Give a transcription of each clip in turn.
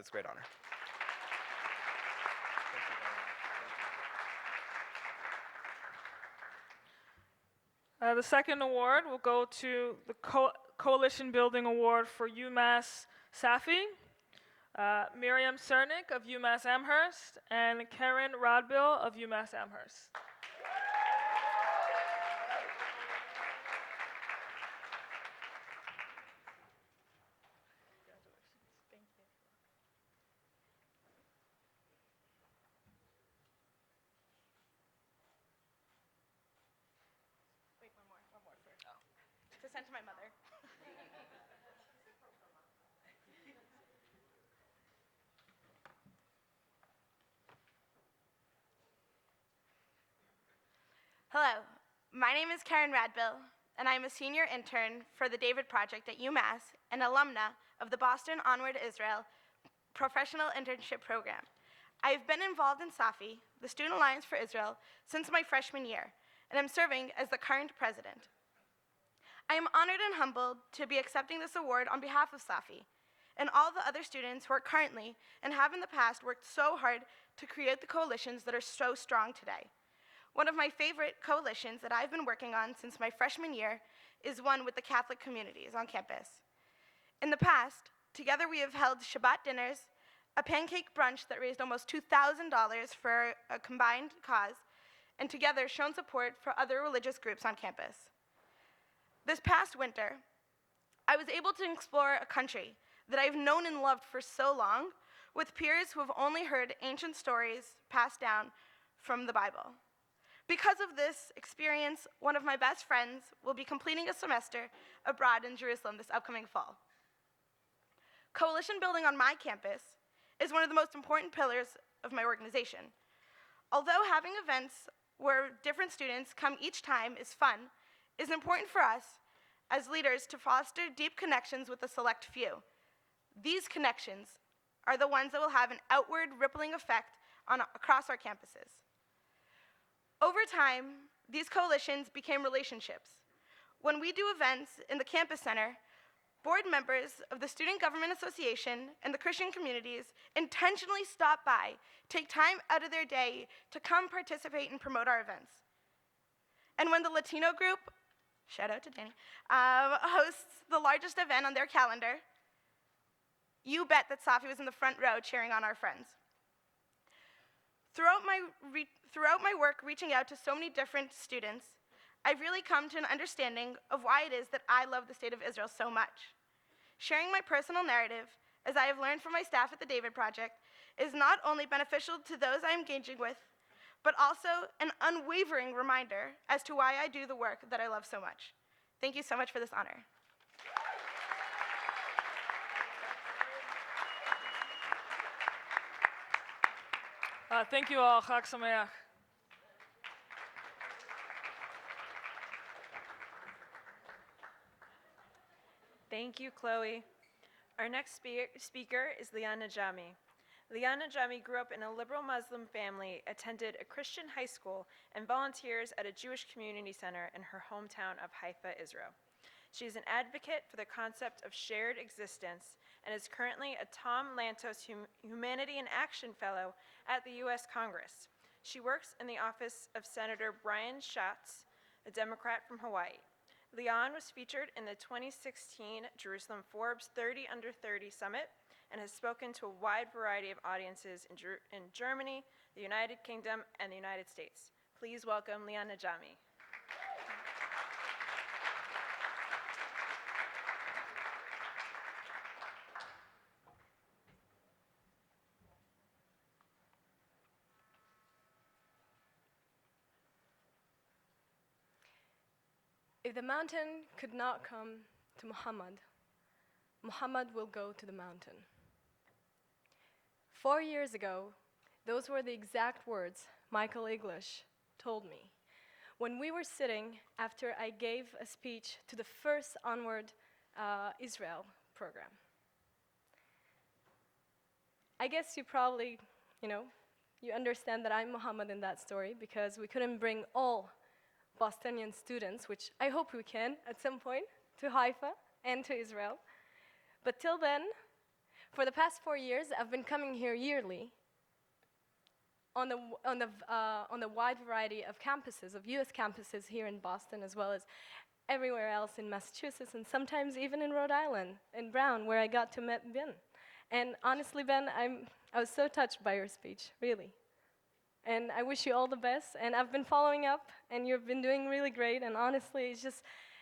It's a great honor. The second award will go to the Coalition Building Award for UMass Safi, Miriam Cernick of UMass Amherst, and Karen Rodbill of UMass Amherst. To send to my mother. Hello, my name is Karen Radbill, and I'm a senior intern for the David Project at UMass and alumna of the Boston Onward Israel Professional Internship Program. I've been involved in SAFI, the Student Alliance for Israel, since my freshman year, and I'm serving as the current president. I am honored and humbled to be accepting this award on behalf of SAFI and all the other students who are currently and have in the past worked so hard to create the coalitions that are so strong today. One of my favorite coalitions that I've been working on since my freshman year is one with the Catholic communities on campus. In the past, together we have held Shabbat dinners, a pancake brunch that raised almost $2,000 for a combined cause, and together shown support for other religious groups on campus. This past winter, I was able to explore a country that I've known and loved for so long with peers who have only heard ancient stories passed down from the Bible. Because of this experience, one of my best friends will be completing a semester abroad in Jerusalem this upcoming fall. Coalition building on my campus is one of the most important pillars of my organization. Although having events where different students come each time is fun, it is important for us as leaders to foster deep connections with a select few. These connections are the ones that will have an outward rippling effect across our campuses. Over time, these coalitions became relationships. When we do events in the campus center, board members of the Student Government Association and the Christian communities intentionally stop by, take time out of their day to come participate and promote our events. And when the Latino group, shout out to Danny, hosts the largest event on their calendar, you bet that Safi was in the front row cheering on our friends. Throughout my work reaching out to so many different students, I've really come to an understanding of why it is that I love the state of Israel so much. Sharing my personal narrative, as I have learned from my staff at the David Project, is not only beneficial to those I'm engaging with, but also an unwavering reminder as to why I do the work that I love so much. Thank you so much for this honor. Thank you all. Chag Sameach. Thank you, Chloe. Our next speaker is Liana Jami. Liana Jami grew up in a liberal Muslim family, attended a Christian high school, and volunteers at a Jewish community center in her hometown of Haifa, Israel. She is an advocate for the concept of shared existence and is currently a Tom Lantos Humanity in Action Fellow at the U.S. Congress. She works in the office of Senator Brian Schatz, a Democrat from Hawaii. Leon was featured in the 2016 Jerusalem Forbes 30 Under 30 Summit and has spoken to a wide variety of audiences in Germany, the United Kingdom, and the United States. Please welcome Liana Jami. If the mountain could not come to Muhammad, Muhammad will go to the mountain. 4 years ago, those were the exact words Michael English told me when we were sitting after I gave a speech to the first Onward Israel program. I guess you probably, you understand that I'm Muhammad in that story because we couldn't bring all Bostonian students, which I hope we can at some point, to Haifa and to Israel. But till then, For the past 4 years, I've been coming here yearly on the wide variety of campuses, of US campuses here in Boston, as well as everywhere else in Massachusetts, and sometimes even in Rhode Island, in Brown, where I got to meet Ben. And honestly, Ben, I was so touched by your speech, really. And I wish you all the best. And I've been following up, and you've been doing really great. And honestly,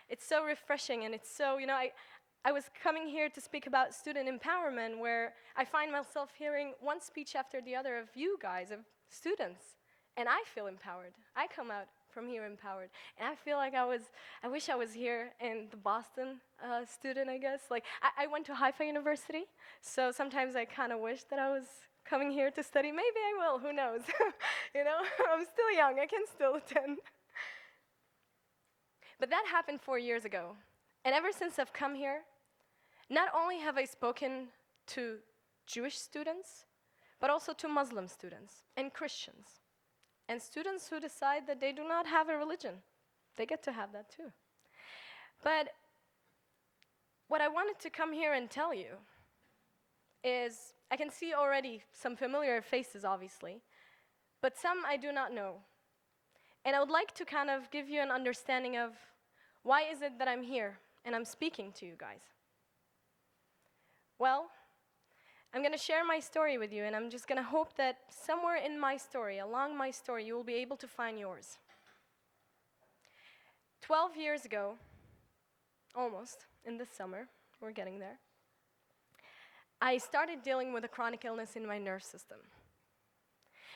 it's so refreshing, and it's so, I was coming here to speak about student empowerment, where I find myself hearing one speech after the other of you guys, of students, and I feel empowered. I come out from here empowered, and I feel like I wish I was here in the Boston student, I guess. Like, I went to Haifa University, so sometimes I kind of wish that I was coming here to study. Maybe I will, who knows? I'm still young, I can still attend. But that happened 4 years ago. And ever since I've come here, not only have I spoken to Jewish students, but also to Muslim students and Christians, and students who decide that they do not have a religion. They get to have that too. But what I wanted to come here and tell you is, I can see already some familiar faces, obviously, but some I do not know. And I would like to kind of give you an understanding of why is it that I'm here and I'm speaking to you guys. Well, I'm going to share my story with you, and I'm just going to hope that somewhere in my story, along my story, you will be able to find yours. 12 years ago, almost, in this summer, we're getting there, I started dealing with a chronic illness in my nerve system.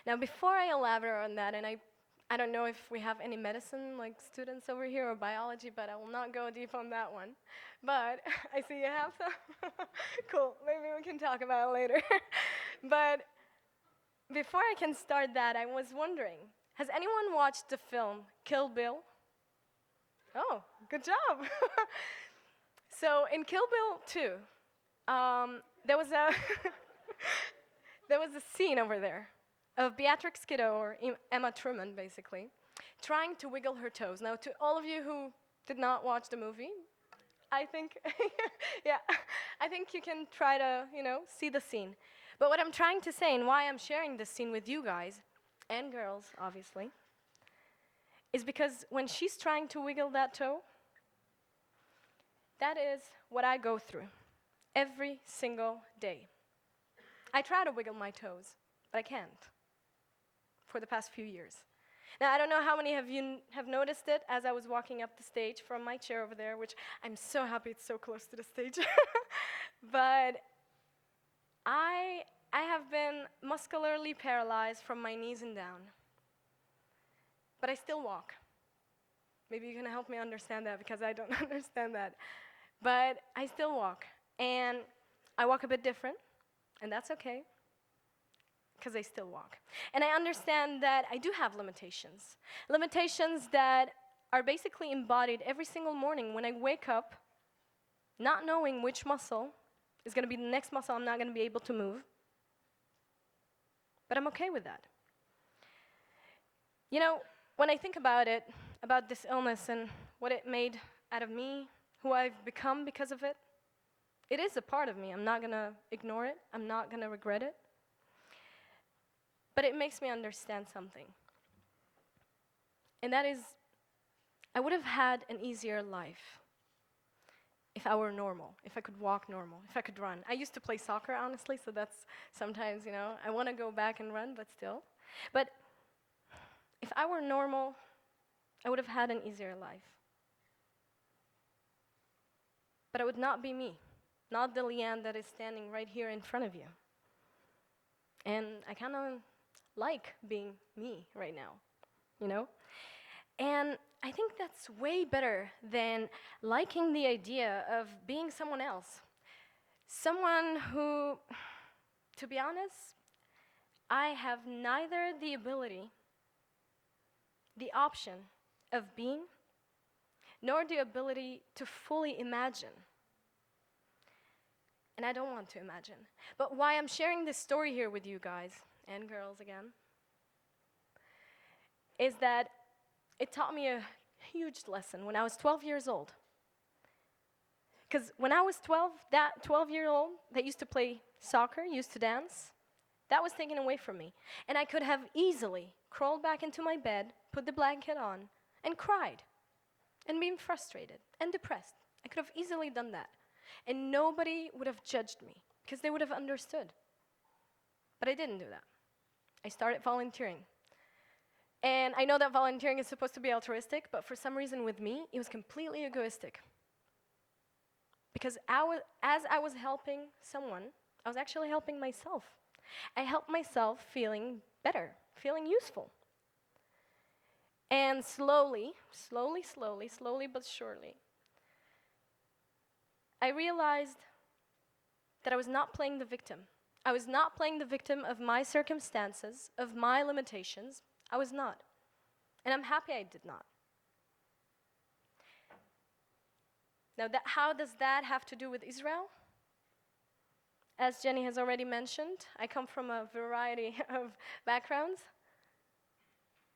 Now, before I elaborate on that, and I don't know if we have any medicine like students over here or biology, but I will not go deep on that one. But I see you have some. Cool, maybe we can talk about it later. But before I can start that, I was wondering, has anyone watched the film Kill Bill? Oh, good job. So in Kill Bill 2, there was a there was a scene over there of Beatrix Kiddo, or Emma Truman, basically, trying to wiggle her toes. Now, to all of you who did not watch the movie, I think, yeah, I think you can try to, see the scene. But what I'm trying to say, and why I'm sharing this scene with you guys, and girls, obviously, is because when she's trying to wiggle that toe, that is what I go through every single day. I try to wiggle my toes, but I can't, for the past few years. Now, I don't know how many of you have noticed it as I was walking up the stage from my chair over there, which I'm so happy it's so close to the stage. But I have been muscularly paralyzed from my knees and down. But I still walk. Maybe you can help me understand that, because I don't understand that. But I still walk. And I walk a bit different, and that's okay, because I still walk. And I understand that I do have limitations. Limitations that are basically embodied every single morning when I wake up, not knowing which muscle is going to be the next muscle I'm not going to be able to move. But I'm okay with that. When I think about it, about this illness and what it made out of me, who I've become because of it, it is a part of me. I'm not going to ignore it. I'm not going to regret it. But it makes me understand something. And that is, I would have had an easier life if I were normal, if I could walk normal, if I could run. I used to play soccer, honestly, so that's sometimes, I want to go back and run, but still. But if I were normal, I would have had an easier life. But it would not be me, not the Leanne that is standing right here in front of you. And I kind of like being me right now, And I think that's way better than liking the idea of being someone else. Someone who, to be honest, I have neither the ability, the option of being, nor the ability to fully imagine. And I don't want to imagine. But why I'm sharing this story here with you guys, and girls again, is that it taught me a huge lesson when I was 12 years old. Because when I was 12, that 12-year-old that used to play soccer, used to dance, that was taken away from me. And I could have easily crawled back into my bed, put the blanket on, and cried, and been frustrated and depressed. I could have easily done that. And nobody would have judged me, because they would have understood. But I didn't do that. I started volunteering. And I know that volunteering is supposed to be altruistic, but for some reason with me, it was completely egoistic. Because as I was helping someone, I was actually helping myself. I helped myself feeling better, feeling useful. And slowly but surely, I realized that I was not playing the victim. I was not playing the victim of my circumstances, of my limitations. I was not. And I'm happy I did not. Now, how does that have to do with Israel? As Jenny has already mentioned, I come from a variety of backgrounds.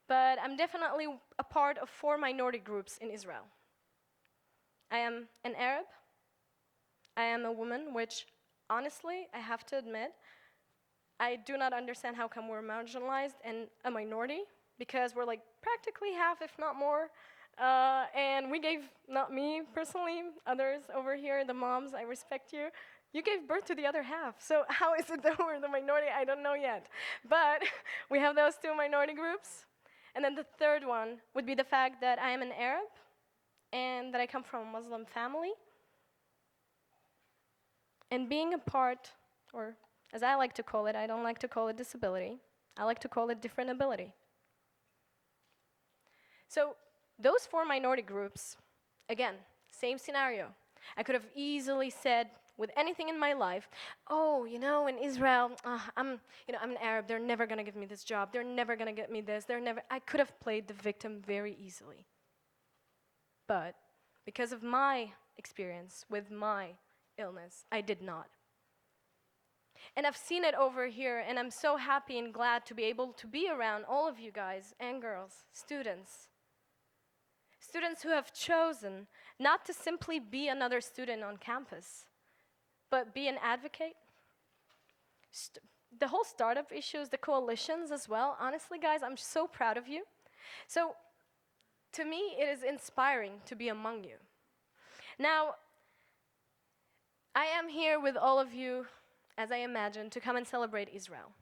But I'm definitely a part of 4 minority groups in Israel. I am an Arab. I am a woman, which, honestly, I have to admit, I do not understand how come we're marginalized and a minority, because we're like practically half, if not more. And we gave, not me personally, others over here, the moms, I respect you. You gave birth to the other half. So how is it that we're the minority? I don't know yet. But we have those 2 minority groups. And then the third one would be the fact that I am an Arab and that I come from a Muslim family. And being a part, or as I like to call it, I don't like to call it disability, I like to call it different ability. So those 4 minority groups, again, same scenario. I could have easily said, with anything in my life, oh, in Israel, I'm an Arab, they're never gonna give me this job, they're never gonna get me this, I could have played the victim very easily. But because of my experience with my illness, I did not. And I've seen it over here, and I'm so happy and glad to be able to be around all of you guys and girls, students who have chosen not to simply be another student on campus, but be an advocate. The whole startup issues, the coalitions as well, honestly, guys, I'm so proud of you. So, to me, it is inspiring to be among you. Now, I am here with all of you, as I imagine, to come and celebrate Israel.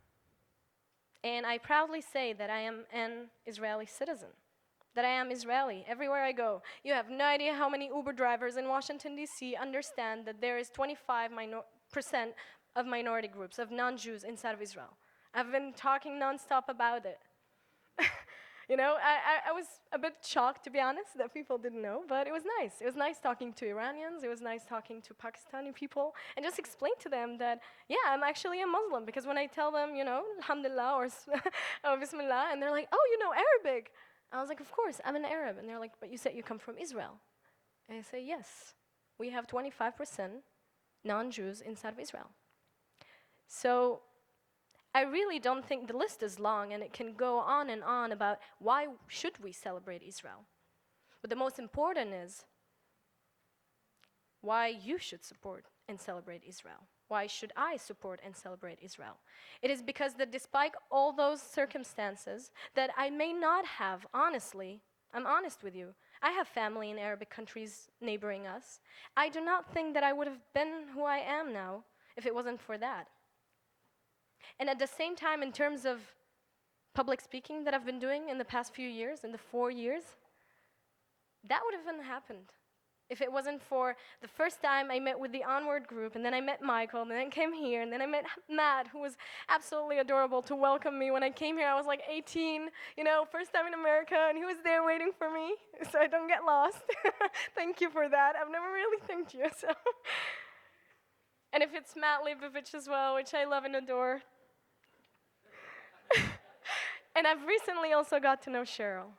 And I proudly say that I am an Israeli citizen, that I am Israeli everywhere I go. You have no idea how many Uber drivers in Washington, D.C. understand that there is 25% of minority groups, of non-Jews inside of Israel. I've been talking nonstop about it. I was a bit shocked, to be honest, that people didn't know, but it was nice. It was nice talking to Iranians, it was nice talking to Pakistani people, and just explain to them that, yeah, I'm actually a Muslim, because when I tell them, Alhamdulillah or Bismillah, and they're like, oh, you know Arabic. I was like, of course, I'm an Arab. And they're like, but you said you come from Israel. And I say, yes, we have 25% non-Jews inside of Israel. So I really don't think the list is long, and it can go on and on about why should we celebrate Israel. But the most important is why you should support and celebrate Israel. Why should I support and celebrate Israel? It is because that despite all those circumstances that I may not have, honestly, I'm honest with you, I have family in Arabic countries neighboring us. I do not think that I would have been who I am now if it wasn't for that. And at the same time, in terms of public speaking that I've been doing in the past few years, in the 4 years, that would have happened if it wasn't for the first time I met with the Onward group, and then I met Michael, and then came here, and then I met Matt, who was absolutely adorable to welcome me. When I came here, I was like 18, first time in America, and he was there waiting for me, so I don't get lost. Thank you for that. I've never really thanked you, so. And if it's Matt Leibovich as well, which I love and adore. And I've recently also got to know Cheryl.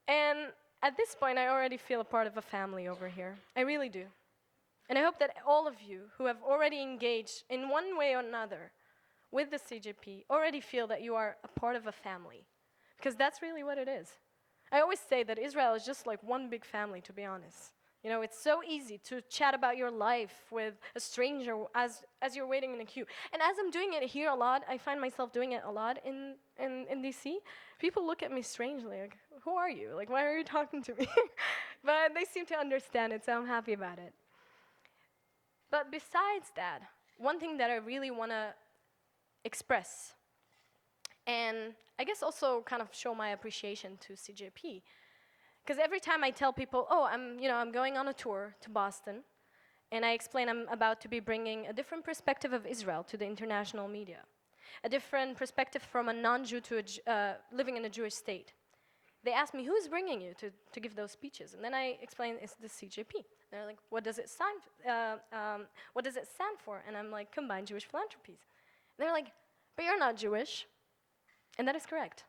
And at this point, I already feel a part of a family over here. I really do. And I hope that all of you who have already engaged in one way or another with the CJP already feel that you are a part of a family. Because that's really what it is. I always say that Israel is just like one big family, to be honest. You know, it's so easy to chat about your life with a stranger as you're waiting in a queue. And as I'm doing it here a lot, I find myself doing it a lot in DC. People look at me strangely, like, who are you? Like, why are you talking to me? But they seem to understand it, so I'm happy about it. But besides that, one thing that I really want to express, and I guess also kind of show my appreciation to CJP, because every time I tell people, oh, I'm going on a tour to Boston, and I explain I'm about to be bringing a different perspective of Israel to the international media, a different perspective from a non-Jew to living in a Jewish state. They ask me, who's bringing you to give those speeches? And then I explain, it's the CJP. They're like, what does it stand for? And I'm like, Combined Jewish Philanthropies. And they're like, but you're not Jewish. And that is correct.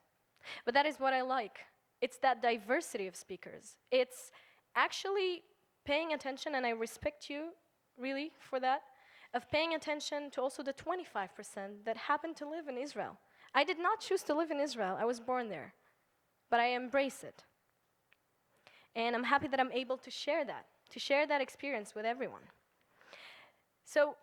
But that is what I like. It's that diversity of speakers. It's actually paying attention, and I respect you really for that, of paying attention to also the 25% that happen to live in Israel. I did not choose to live in Israel. I was born there. But I embrace it. And I'm happy that I'm able to share that experience with everyone. So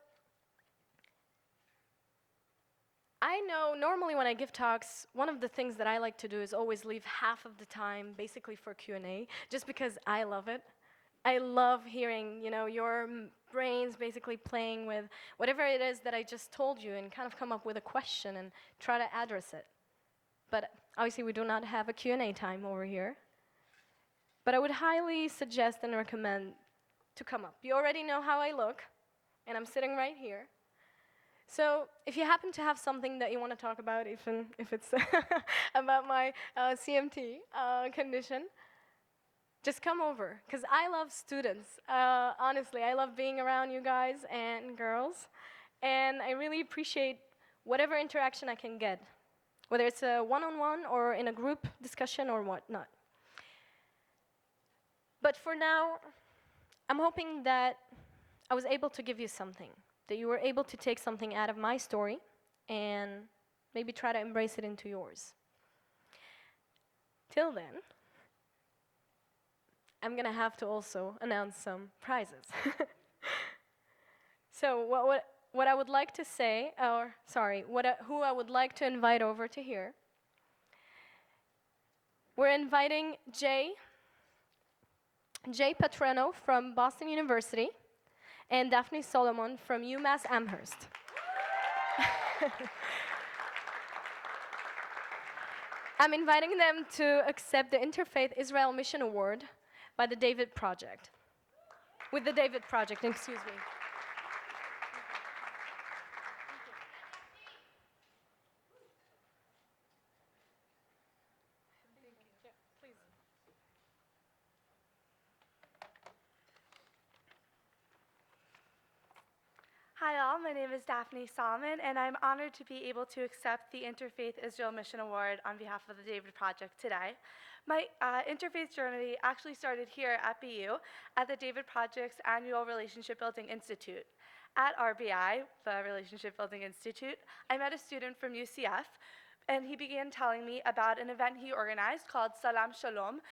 I know normally when I give talks, one of the things that I like to do is always leave half of the time basically for Q&A, just because I love it. I love hearing, your brains basically playing with whatever it is that I just told you and kind of come up with a question and try to address it. But obviously we do not have a Q&A time over here. But I would highly suggest and recommend to come up. You already know how I look, and I'm sitting right here. So if you happen to have something that you want to talk about, even if it's about my CMT condition, just come over, because I love students. Honestly, I love being around you guys and girls, and I really appreciate whatever interaction I can get, whether it's a one-on-one or in a group discussion or whatnot. But for now, I'm hoping that I was able to give you something, that you were able to take something out of my story and maybe try to embrace it into yours. Till then, I'm gonna have to also announce some prizes. So what I would like to say, who I would like to invite over to here, we're inviting Jay Patrano from Boston University and Daphne Solomon from UMass Amherst. I'm inviting them to accept the Interfaith Israel Mission Award by the David Project. With the David Project, excuse me. Hi all, my name is Daphne Solomon, and I'm honored to be able to accept the Interfaith Israel Mission Award on behalf of the David Project today. My interfaith journey actually started here at BU at the David Project's annual Relationship Building Institute. At RBI, the Relationship Building Institute, I met a student from UCF, and he began telling me about an event he organized called Salam Shalom